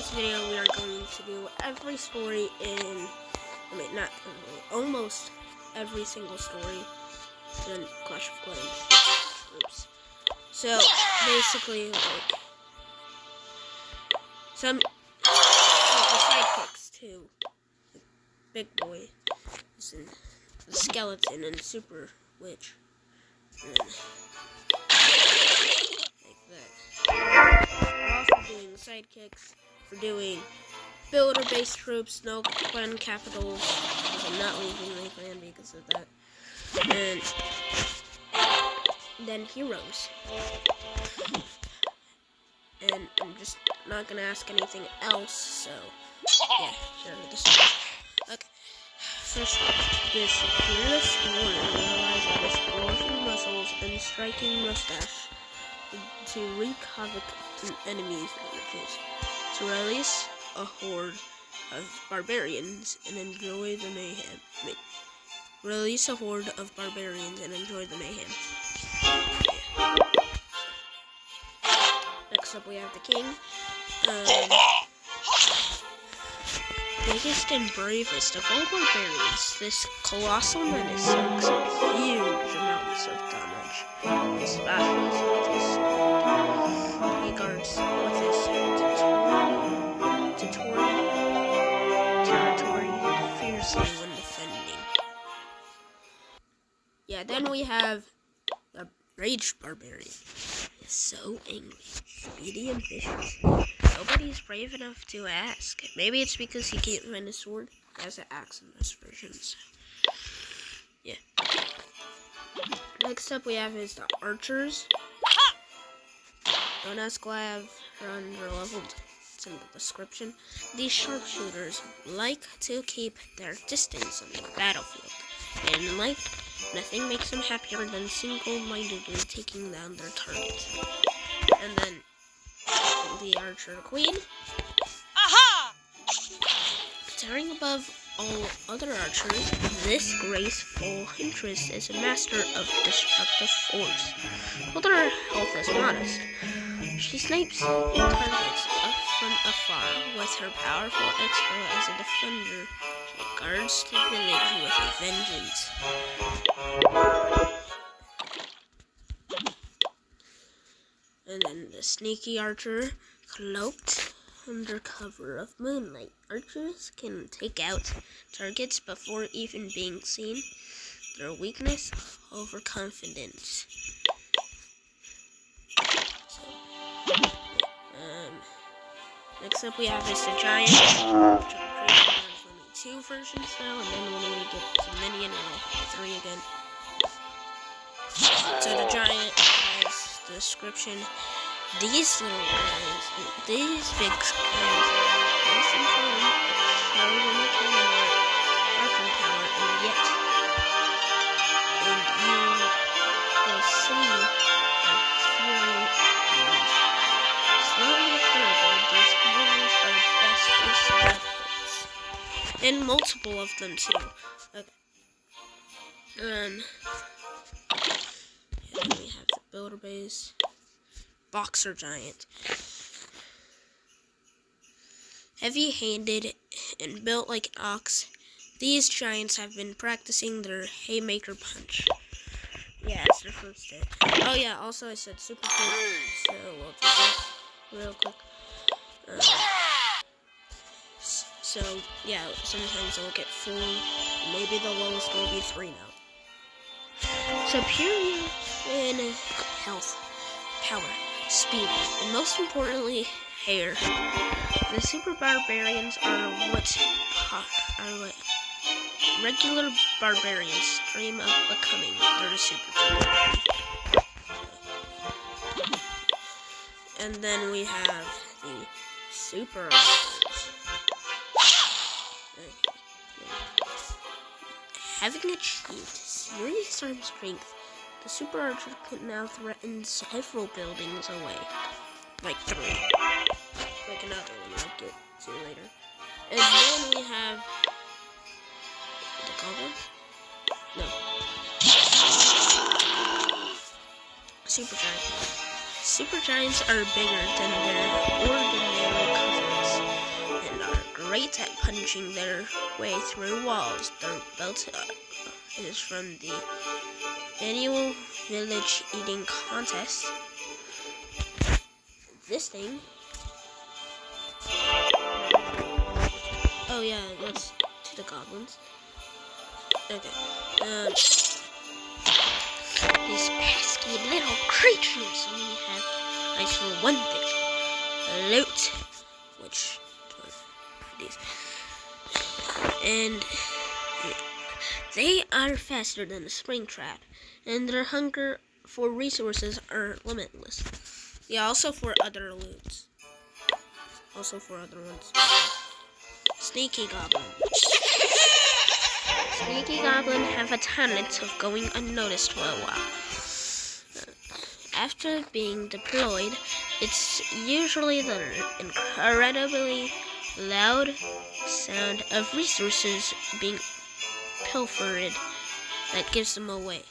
this video, we are going to do every story not almost every single story in Clash of Clans. Oops. So, basically, some the sidekicks too. The Big Boy, and the Skeleton, and Super Witch. And then, like that. We're also doing sidekicks. We're doing builder-based troops, no clan capitals, because I'm not leaving my clan because of that. And then heroes. And I'm just not gonna ask anything else, so yeah, here are the story. Okay. First off, this fearless warrior relies on his powerful muscles and striking mustache to wreak havoc in enemies' villages. To release a horde of barbarians and enjoy the mayhem. Release a horde of barbarians and enjoy the mayhem. Yeah. Next up, we have the king. Biggest and bravest of all barbarians, this colossal menace takes huge amounts of damage. His battles with his sword. He guards with his territory fiercely when defending. Yeah, then we have the Raged Barbarian. He is so angry, speedy, and vicious. Nobody's brave enough to ask. Maybe it's because he can't find a sword. He has an axe in this version, so yeah. Next up we have is the archers. Don't ask why I've under-leveled. It's in the description. These sharpshooters like to keep their distance on the battlefield. And in life, nothing makes them happier than single-mindedly taking down their targets. And then the archer queen. Aha! Towering above all other archers, this graceful huntress is a master of destructive force. Although her health is modest, she snipes targets up from afar. With her powerful expo as a defender, she guards the village with a vengeance. And then the sneaky archer, cloaked under cover of moonlight. Archers can take out targets before even being seen. Their weakness, overconfidence. Next up we have is the giant, which I'm pretty sure there's only 2 versions now, and then when we get to minion, we'll have 3 again. So the giant has the description. These little guys, these big guys, listen to them, show them a cannon archer power, and you will see their fury unleashed. Slowly but surely, these warriors are best to survive hits. And multiple of them too. Okay. And then we have the builder base. Boxer giant. Heavy-handed and built like an ox, these giants have been practicing their haymaker punch. Yeah, it's their first day. Oh yeah, also I said super quick, so we'll do that real quick. So yeah, sometimes I'll get 4, maybe the lowest will be 3 now. Superior in health, power, speed, and most importantly, hair. The super barbarians are what regular barbarians dream of becoming. They're the super champion. And then we have the super archers. Having achieved serious arm strength, the super archer can now threaten several buildings away. Like 3. Like another one I'll get to later. And then we have the goblin? No. Supergiant. Supergiants are bigger than their ordinary cousins. way through walls. Their belt is from the annual village eating contest. This thing. Oh yeah, let's to the goblins. Okay. These pesky little creatures only have eyes for one thing: loot. Which these. And they are faster than a spring trap, and their hunger for resources are limitless. Yeah, also for other loots. Also for other ones. Sneaky Goblin. Sneaky Goblin have a talent of going unnoticed for a while. After being deployed, it's usually the incredibly loud sound of resources being pilfered that gives them away.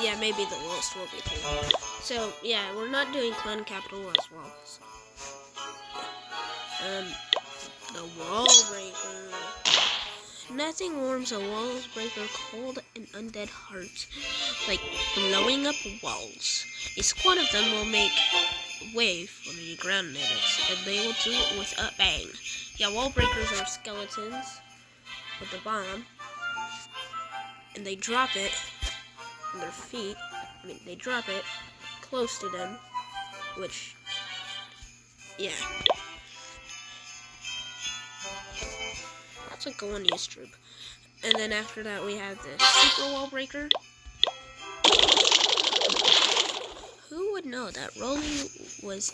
Yeah, maybe the lowest will be 3. So, yeah, we're not doing clan capital as well. So, yeah. The wall breaker. Nothing warms a wall breaker cold and undead heart like blowing up walls. A squad of them will make way for the ground natives, and they will do it with a bang. Yeah, wall breakers are skeletons with a bomb, and they drop it on their feet. They drop it close to them, which, yeah. That's like a one-use troop. And then after that, we have the super wall breaker. Who would know that rolling was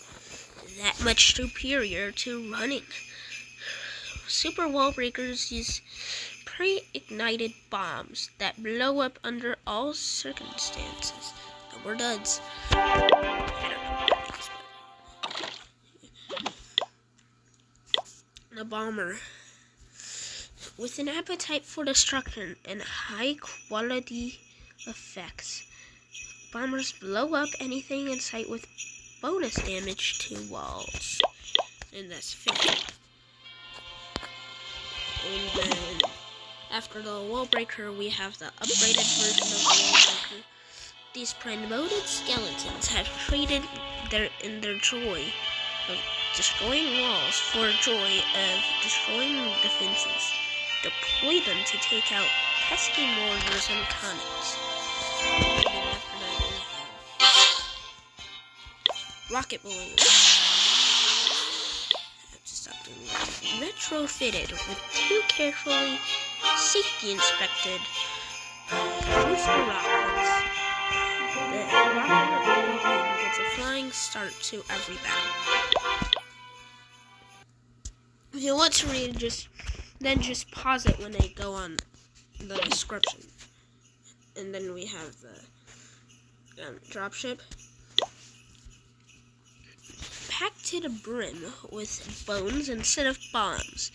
that much superior to running? Super wall breakers use pre-ignited bombs that blow up under all circumstances. And we're duds. The bomber. With an appetite for destruction and high-quality effects, bombers blow up anything in sight with bonus damage to walls. And that's 50. And then, after the wall breaker, we have the upgraded version of the wall breaker. These promoted skeletons have traded their joy of destroying walls for joy of destroying defenses. Deploy them to take out pesky mortars and cannons. And then after that, we have rocket balloons. Retrofitted with 2 carefully safety inspected booster rockets. The rocket balloon gets a flying start to every battle. If you want to read, just pause it when they go on the description. And then we have the dropship. Packed to the brim with bones instead of bombs.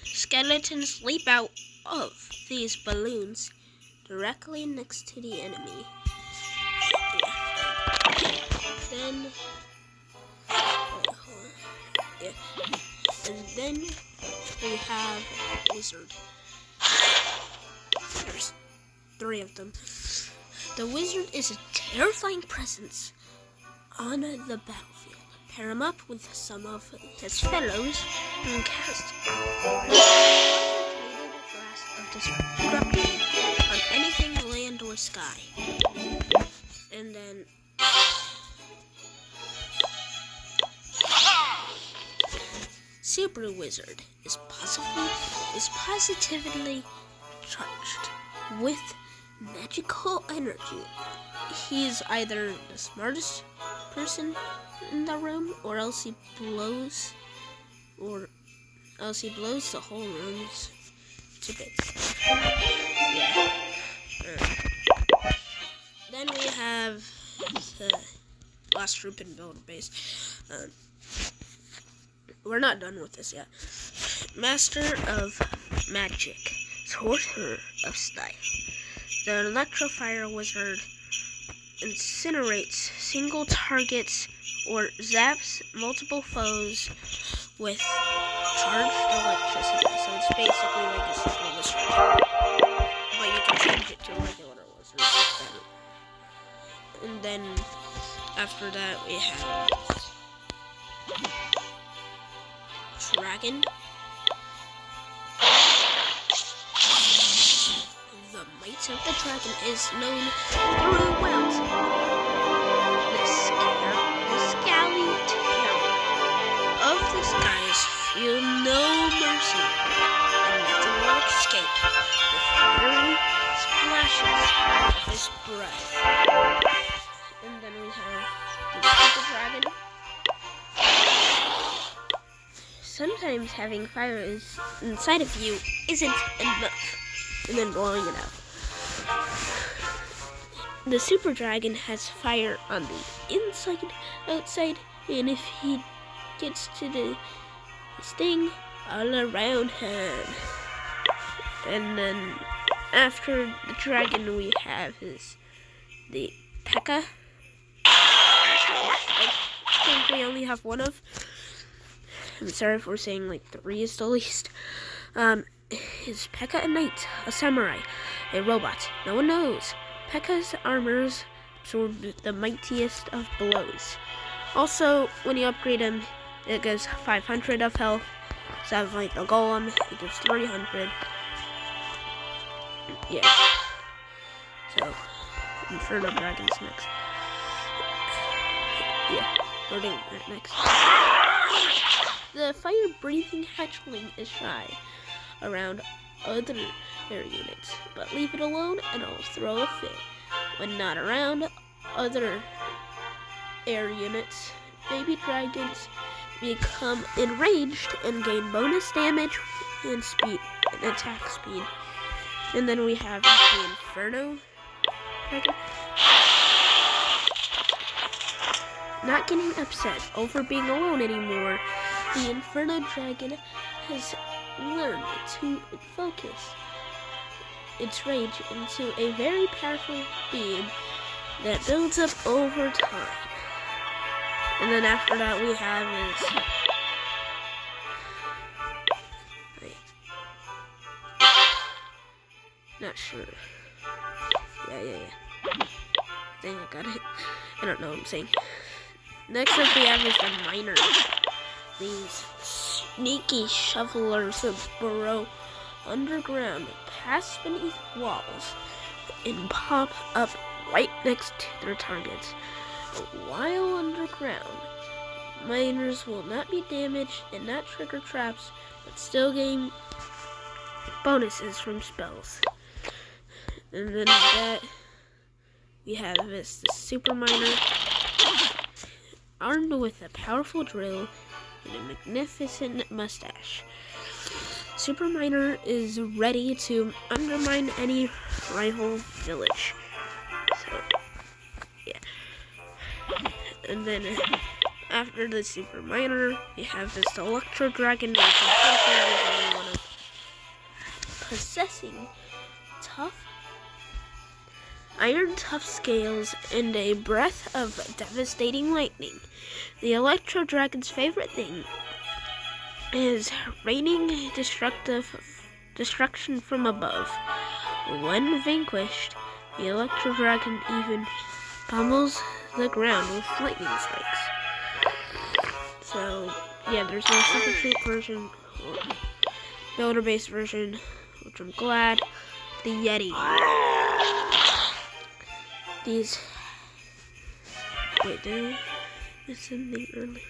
Skeletons leap out of these balloons directly next to the enemy. And then we have Wizard. There's 3 of them. The Wizard is a terrifying presence on the battlefield. Pair him up with some of his fellows and cast concentrated blast of destruction on anything land or sky. And then Super Wizard is positively charged with magical energy. He's either the smartest person in the room, or else he blows the whole room to bits. Yeah. Then we have the last troop in build base. We're not done with this yet. Master of Magic, Sorcerer of Style. The Electrofire Wizard incinerates single targets or zaps multiple foes with charged electricity. So it's basically like a super wizard. But you can change it to regular wizard instead. And then after that we have Dragon. The might of the dragon is known throughout the scaly terror of the skies. Feel no mercy, and nothing will escape the fiery splashes of his breath. And then we have the super dragon. Sometimes having fire inside of you isn't enough. And then blowing it out. The super dragon has fire on the inside, outside, and if he gets to the sting, all around him. And then after the dragon we have the P.E.K.K.A. I think we only have one of. I'm sorry if we're saying like 3 is the least. Is P.E.K.K.A. a knight, a samurai, a robot? No one knows. P.E.K.K.A.'s armors absorb the mightiest of blows. Also, when you upgrade him, it gives 500 of health. Sounds like the golem, it gives 300. Yeah. So, Inferno Dragon's next. Yeah, we're doing that next. The fire-breathing hatchling is shy around other air units, but leave it alone and it'll throw a fit. When not around other air units, baby dragons become enraged and gain bonus damage and speed and attack speed. And then we have the Inferno Dragon. Not getting upset over being alone anymore, the Inferno Dragon has learned to focus its rage into a very powerful beam that builds up over time. And then after that we have not sure. Yeah. I think I got it. I don't know what I'm saying. Next up we have is the Miner. These sneaky shovelers burrow underground, pass beneath walls, and pop up right next to their targets. While underground, miners will not be damaged and not trigger traps, but still gain bonuses from spells. And then that we have the Super Miner, armed with a powerful drill and a magnificent mustache. Super Miner is ready to undermine any rival village. So, yeah. And then after the Super Miner, we have this Electro Dragon, which is one of possessing iron tough scales and a breath of devastating lightning. The Electro Dragon's favorite thing is raining destruction from above. When vanquished, the Electro Dragon even pummels the ground with lightning strikes. So, yeah, there's no super cheap version or builder-based version, which I'm glad. The Yeti. These. Wait, did I miss something earlier?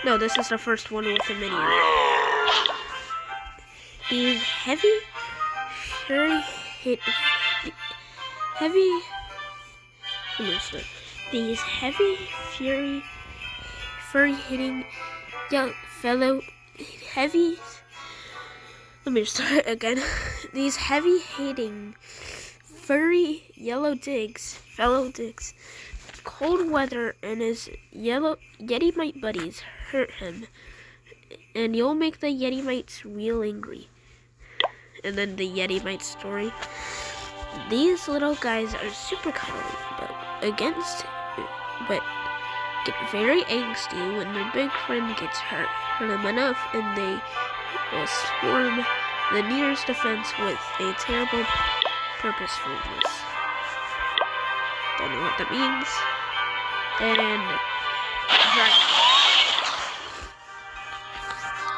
No, this is the first one with the minion. These heavy, furry furry hitting young fellow heavy. Let me start again. These heavy hitting furry fellow digs. Cold weather and his yellow Yeti-mite buddies hurt him, and you'll make the Yeti-mites real angry. And then the Yeti-mite story. These little guys are super cuddly, but get very angsty when their big friend gets hurt them enough, and they will swarm the nearest defense with a terrible purposefulness. Don't know what that means. And Dragon.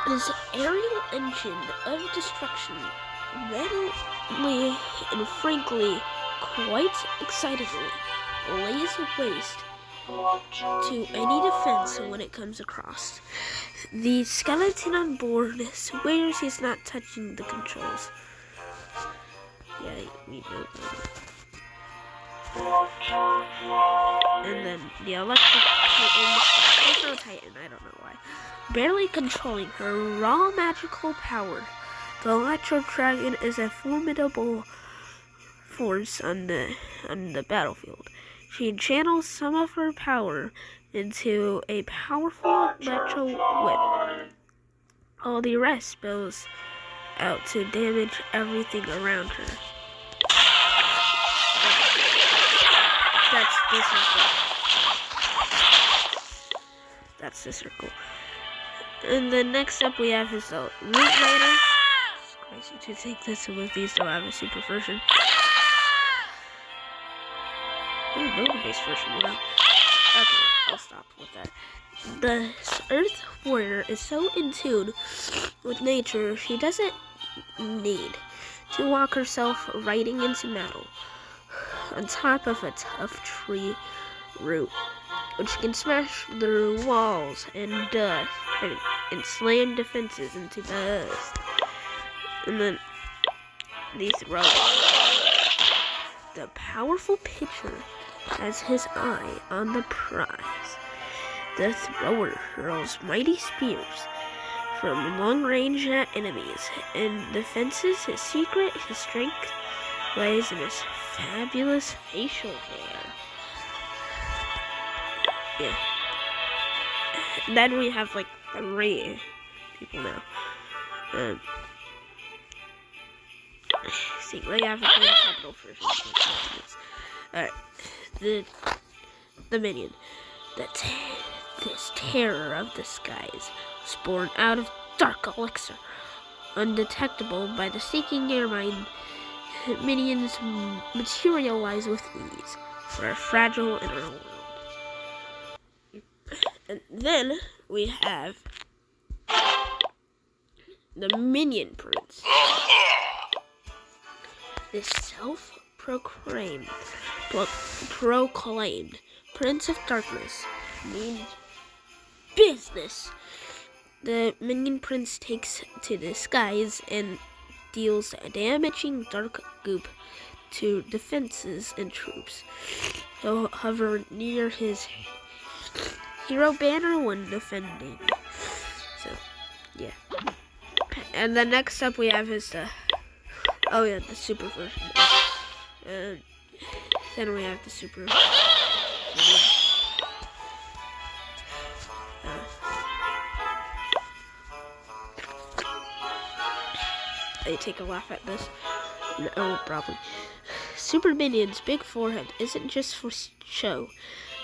This aerial engine of destruction readily and frankly, quite excitedly, lays waste to any defense when it comes across. The skeleton on board swears he's not touching the controls. Yeah, we know that. And then the electric titan, there's no titan, I don't know why. Barely controlling her raw magical power, the Electro Dragon is a formidable force on the battlefield. She channels some of her power into a powerful electro whip. All the rest spills out to damage everything around her. That's the circle. That's the circle. And then next up we have his Loot Rider. It's crazy to think that some of these don't have a super version. No base version, you know. Okay, I'll stop with that. The Earth Warrior is so in tune with nature, she doesn't need to walk herself riding into metal on top of a tough tree root, which can smash through walls and dust and slam defenses into dust. And then these robots. The powerful pitcher has his eye on the prize. The thrower hurls mighty spears from long range at enemies and defenses. His secret, his strength lies in his fabulous facial hair. Yeah. Then we have like 3 people now. See, they have a capital version. Alright. The minion. This terror of the skies was born out of dark elixir. Undetectable by the seeking airmine, minions materialize with ease for a fragile inner world. And then we have the Minion Prince. This self-proclaimed Prince of Darkness means business. The Minion Prince takes to the skies and deals damaging dark goop to defenses and troops. He'll hover near his hero banner when defending. So, yeah. And then next up we have his, the super version. And then we have the super. I take a laugh at this. No, probably. Super Minion's big forehead isn't just for show.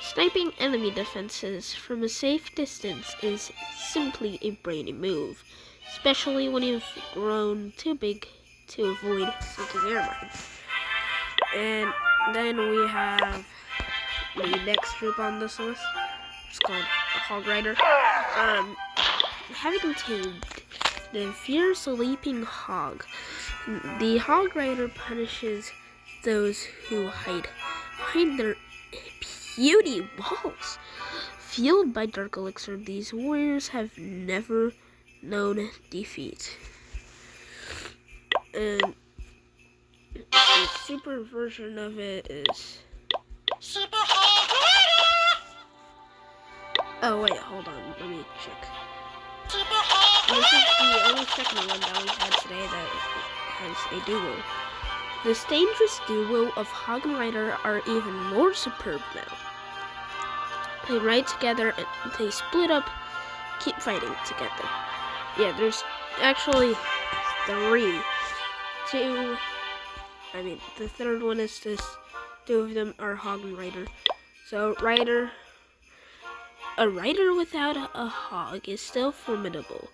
Sniping enemy defenses from a safe distance is simply a brainy move, especially when you've grown too big to avoid sinking airmines. And then we have the next group on this list. It's called Hog Rider. Having tamed the fierce leaping hog, the Hog Rider punishes those who hide behind their puny walls. Fueled by dark elixir, these warriors have never known defeat. And the super version of it is Super Hog Rider! Oh wait, hold on, let me check. Super Hog Rider! This is the only second one that we had today that has a duo. This dangerous duo of Hog and Rider are even more superb now. They ride together and they split up, keep fighting together. Yeah, there's actually 3. The third one is this. 2 of them are Hog and Rider. So Rider A rider without a hog is still formidable.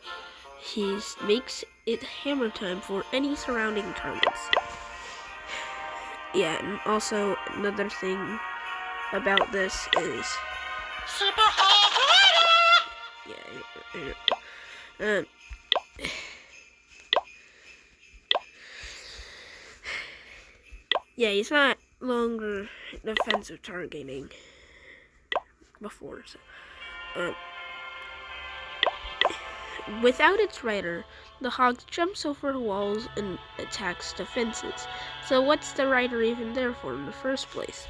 He makes it hammer time for any surrounding targets. Yeah, and also another thing about this is Super Hog yeah, yeah, he's not longer defensive targeting before. So, without its rider, the hog jumps over walls and attacks defenses. So what's the rider even there for in the first place?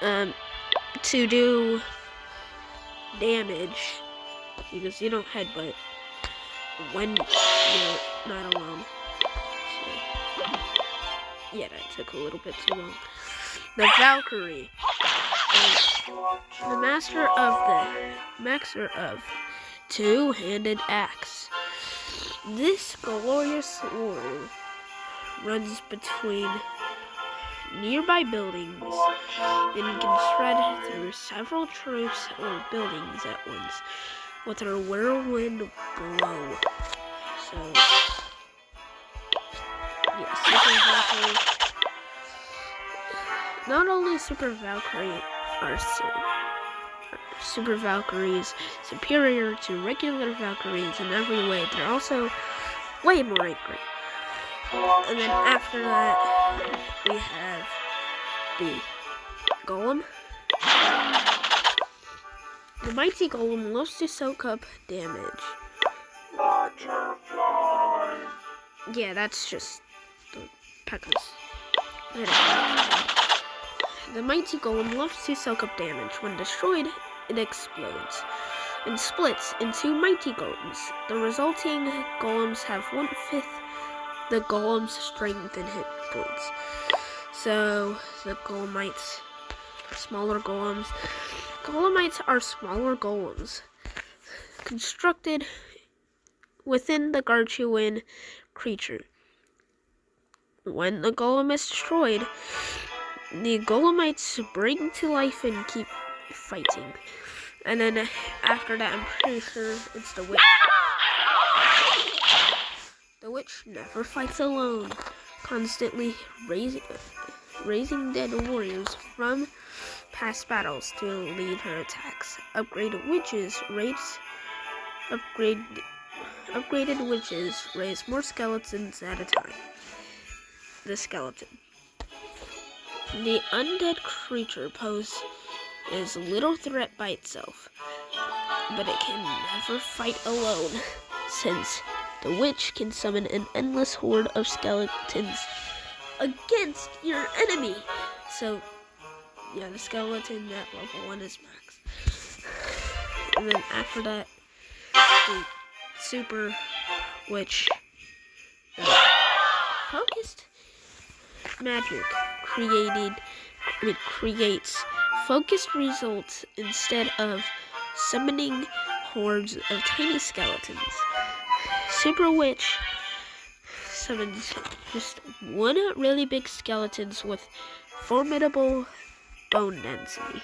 To do damage, because you don't headbutt when you're not alone. So, yeah, that took a little bit too long. The Valkyrie, the master of two-handed axe. This glorious warrior runs between nearby buildings and can shred through several troops or buildings at once with her whirlwind blow. So, yeah, Super Valkyrie. Not only Super Valkyries superior to regular Valkyries in every way, they're also way more angry. And then after that, we have the Golem. The mighty Golem loves to soak up damage. Yeah, that's just the P.E.K.K.A.s. The mighty Golem loves to soak up damage. When destroyed, it explodes and splits into mighty golems. The resulting golems have 1/5 the golem's strength and hit points. So the golemites are smaller golems. Golemites are smaller golems constructed within the gargantuan creature. When the golem is destroyed, the golemites spring to life and keep fighting. And then after that, I'm pretty sure it's the witch. The witch never fights alone, constantly raising dead warriors from past battles to lead her attacks. Upgraded witches raise more skeletons at a time. The skeleton. The undead creature poses little threat by itself, but it can never fight alone, since the witch can summon an endless horde of skeletons against your enemy. So, yeah, the skeleton at level 1 is max. And then after that, the super witch focused magic creates focused results instead of summoning hordes of tiny skeletons. Super Witch summons just one really big skeletons with formidable bone density.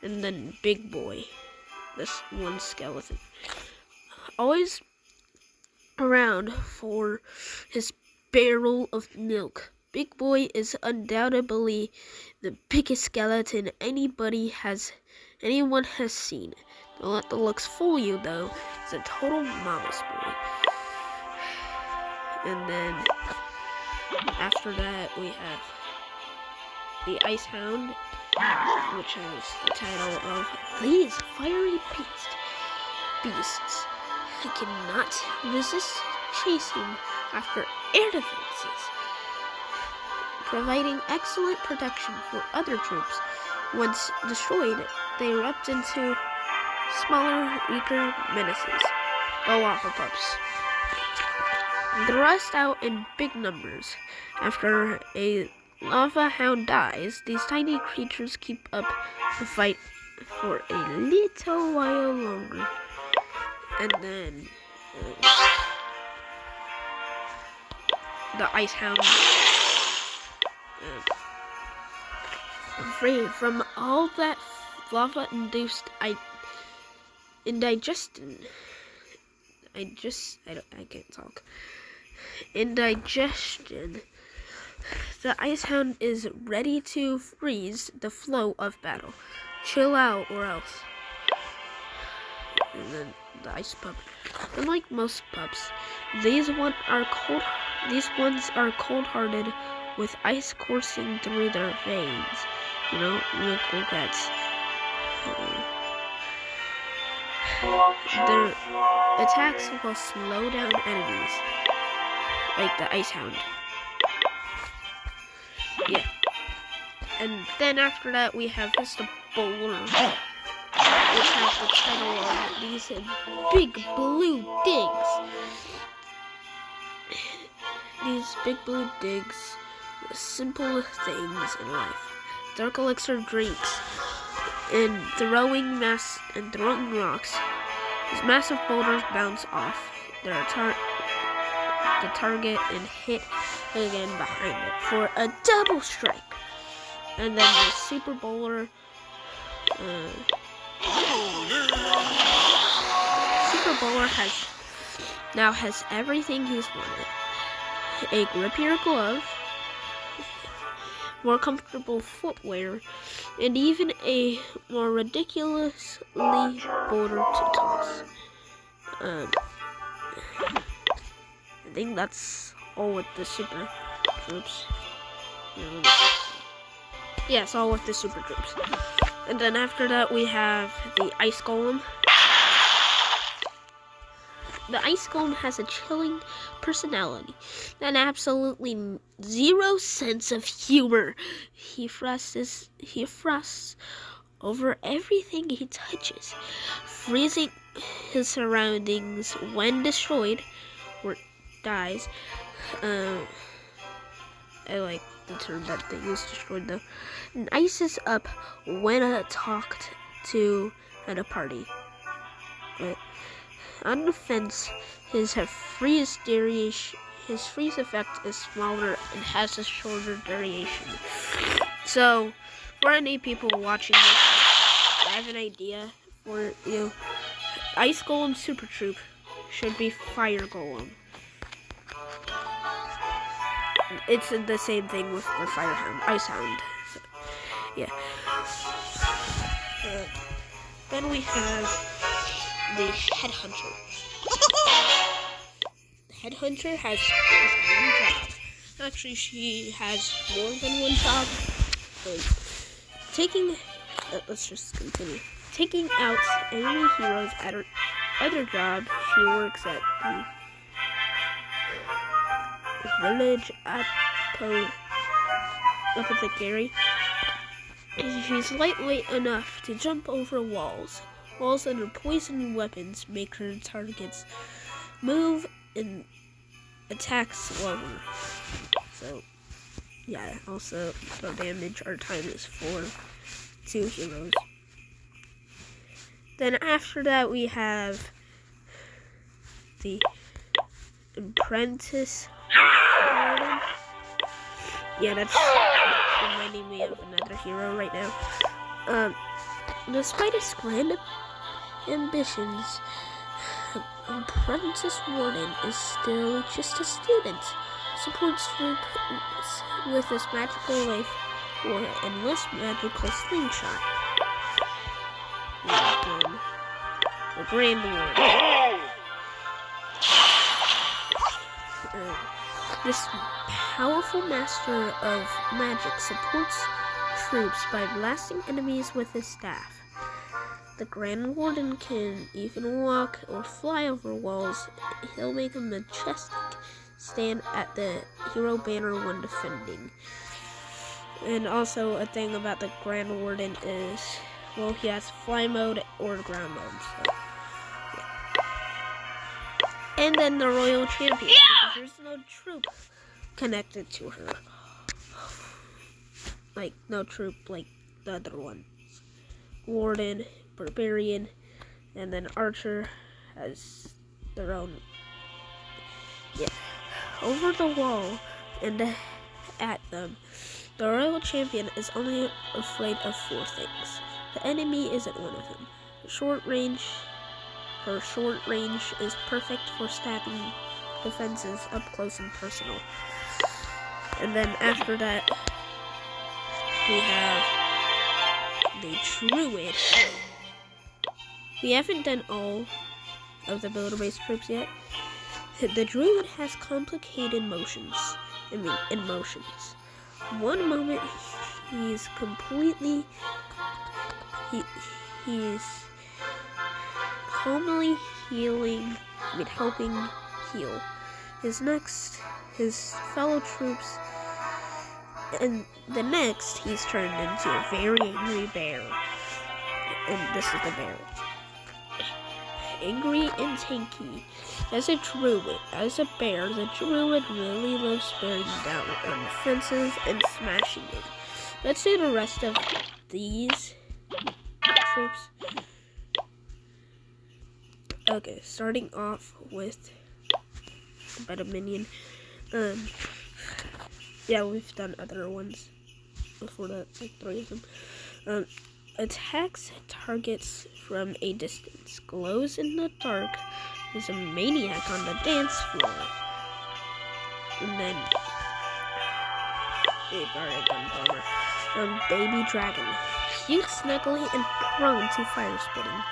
And then Big Boy, this one skeleton. Always around for his barrel of milk. Big Boy is undoubtedly the biggest skeleton anyone has seen. Don't let the looks fool you, though. It's a total mama's boy. And then after that, we have the Ice Hound, which has the title of These Fiery Beasts. He cannot resist chasing after air defenses, providing excellent protection for other troops. Once destroyed, they erupt into smaller, weaker menaces, the lava pups. They rust out in big numbers. After a lava hound dies, these tiny creatures keep up the fight for a little while longer. And then the Ice Hound, free from all that lava-induced indigestion. I can't talk. Indigestion. The Icehound is ready to freeze the flow of battle. Chill out or else. And then the ice pup. Unlike most pups, these ones are cold-hearted with ice coursing through their veins. You know, real cool cats. Their attacks will slow down enemies, like the Icehound. Yeah. And then after that, we have Mr. Bowler, which has the title of these big blue digs. These big blue digs, simple things in life. Dark elixir drinks, and throwing rocks. These massive boulders bounce off the target and hit again behind it for a double strike. And then the Super Bowler. Super Bowler has everything he's wanted. A grippier glove, more comfortable footwear, and even a more ridiculously boulder to toss. I think that's all with the super troops. Yeah, it's all with the super troops. And then after that, we have the Ice Golem. The Ice Golem has a chilling personality and absolutely zero sense of humor. He thrusts over everything he touches, freezing his surroundings when destroyed or dies. I like the term that they use, destroyed though. And ices up when talked to at a party. But on defense, his freeze effect is smaller and has a shorter duration. So, for any people watching this, I have an idea for you. Ice Golem Super Troop should be Fire Golem. It's the same thing with the Icehound. So, yeah. Then we have the Headhunter. The Headhunter has one job. Actually, she has more than one job. Let's just continue. Taking out enemy heroes at her other job, she works at the village apothecary. She's lightweight enough to jump over walls. Walls and her poison weapons make her targets move and attack slower. So, yeah, also the damage our time is for 2 heroes. Then after that we have the Apprentice Warden. Yeah, that's reminding me of another hero right now. Despite his grand ambitions, Apprentice Warden is still just a student. Supports troops with his magical life or endless magical slingshot. The Grand Warden. This powerful master of magic supports troops by blasting enemies with his staff. The Grand Warden can even walk or fly over walls. He'll make a majestic stand at the hero banner when defending. And also a thing about the Grand Warden is, well, he has fly mode or ground mode. So, yeah. And then the Royal Champion, because there's no troop connected to her. Like, no troop like the other ones. Warden, Barbarian, and then Archer has their own. Yeah. Over the wall and at them, the Royal Champion is only afraid of 4 things. The enemy isn't one of them. Her short range is perfect for stabbing defenses up close and personal. And then after that, we have the Druid. We haven't done all of the builder-based troops yet. The Druid has complicated emotions. One moment he's calmly helping heal his fellow troops, and the next he's turned into a very angry bear. And this is the bear. Angry and tanky. As a bear, the Druid really loves bearing down on defenses and smashing them. Let's do the rest of these troops. Okay, starting off with the Beta Minion. Yeah, we've done other ones before that, like 3 of them. Attacks targets from a distance. Glows in the dark. Is a maniac on the dance floor. And then we've already done Bomber. Baby Dragon. Cute, snuggly, and prone to fire spitting.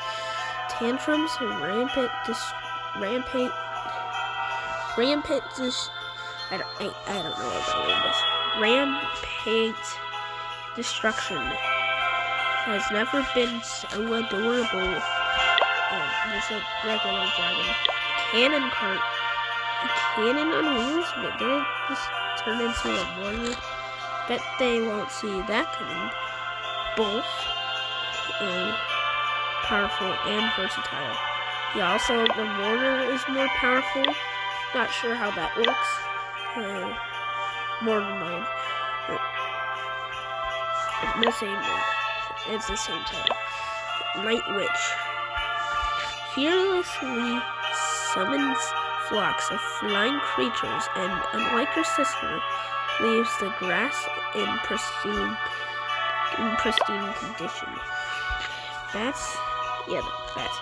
Tantrums, rampant destruction. Has never been so adorable. Just a regular dragon. Cannon cart. A cannon on wheels, but did it just turn into a warrior? Bet they won't see that coming. Both powerful and versatile. Yeah, also the mortar is more powerful. Not sure how that works. Mortar mode. It's the same type. Night Witch. Fearlessly summons flocks of flying creatures and, unlike her sister, leaves the grass in pristine condition. Bats. Yeah, bats.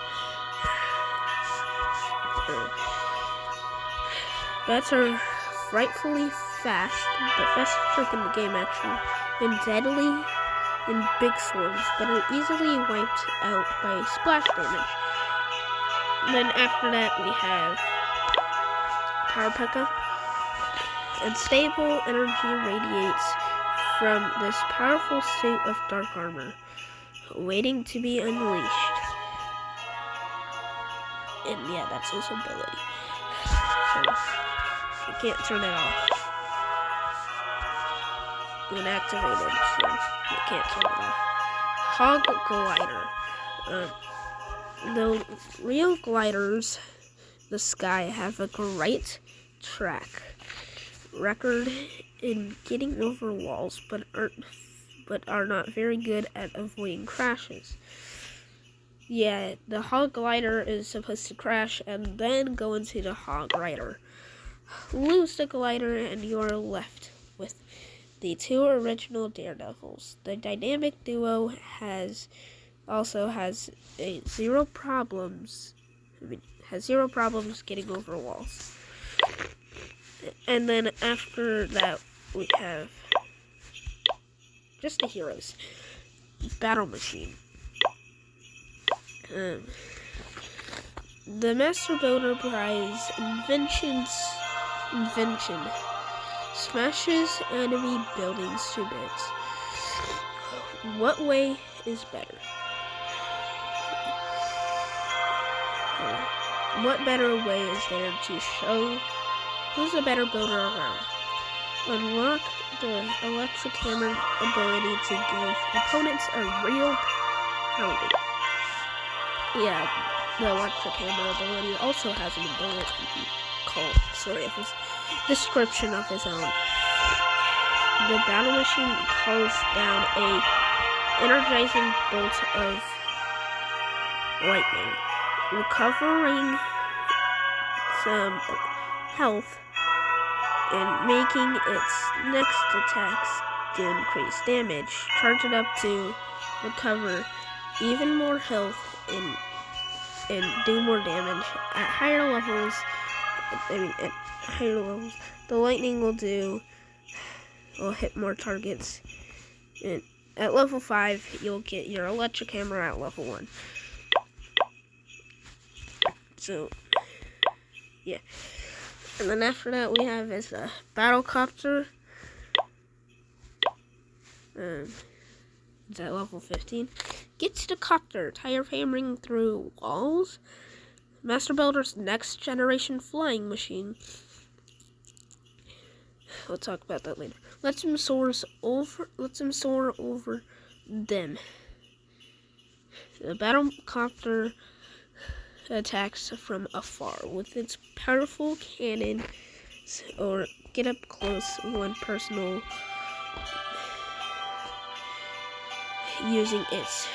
Bats are frightfully fast, the fastest trick in the game actually, and deadly in big swarms, but are easily wiped out by splash damage. Then after that we have Power P.E.K.K.A. Unstable energy radiates from this powerful suit of dark armor, waiting to be unleashed. And yeah, that's his ability. So you can't turn it off. When activated, so you can't turn it off. Hog Glider. The real gliders, the sky, have a great track record in getting over walls, but are not very good at avoiding crashes. Yeah, the Hog Glider is supposed to crash and then go into the Hog Rider. Lose the glider and you are left with the 2 original Daredevils. The dynamic duo has zero problems getting over walls. And then after that we have just the heroes. Battle Machine. The Master Builder Prize invention smashes enemy buildings to bits. What way is better? What better way is there to show who's a better builder around? Unlock the electric hammer ability to give opponents a real pounding. Yeah, the electric hammer ability also has an ability called, description of his own. The Battle Machine calls down a energizing bolt of lightning, recovering some health and making its next attacks to increase damage. Charge it up to recover even more health and do more damage. At higher levels, at higher levels, the lightning will hit more targets. And at level 5, you'll get your electric hammer at level 1. So, yeah. And then after that, we have is a battlecopter. It's at level 15. Get to the copter. Tired of hammering through walls? Master Builder's next generation flying machine. We'll talk about that later. Lets him soar over them. The battlecopter attacks from afar with its powerful cannon, or get up close when personal, using its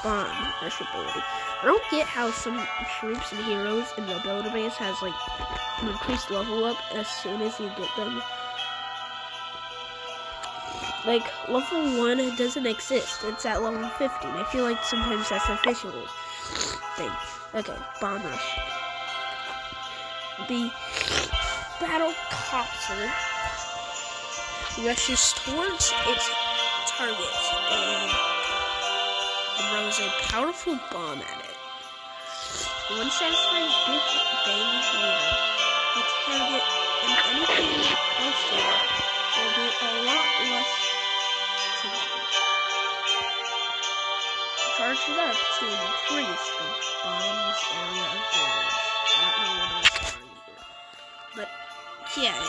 bomb rush ability. I don't get how some troops and heroes in the builder base has like an increased level up as soon as you get them. Like, level 1 doesn't exist. It's at level 15. I feel like sometimes that's an official thing. Okay, bomb rush. The battlecopter rushes towards its target and throws a powerful bomb at it. One satisfying big bang later, the target and anything else there will be a lot less to them. Charge it up to increase the bomb's area of damage. I don't know what I'm starting here. But yeah,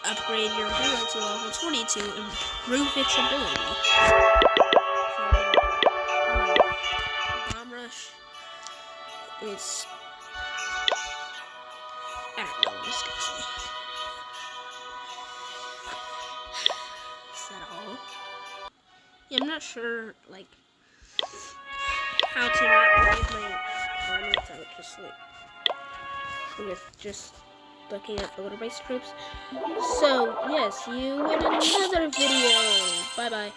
upgrade your hero to level 20 to improve its ability. So, bomb rush is, I don't know what I was gonna say. Is that all? Yeah, I'm not sure, like, how to not raise my army without just looking at builder base troops. So, yes, you win another video. Bye-bye.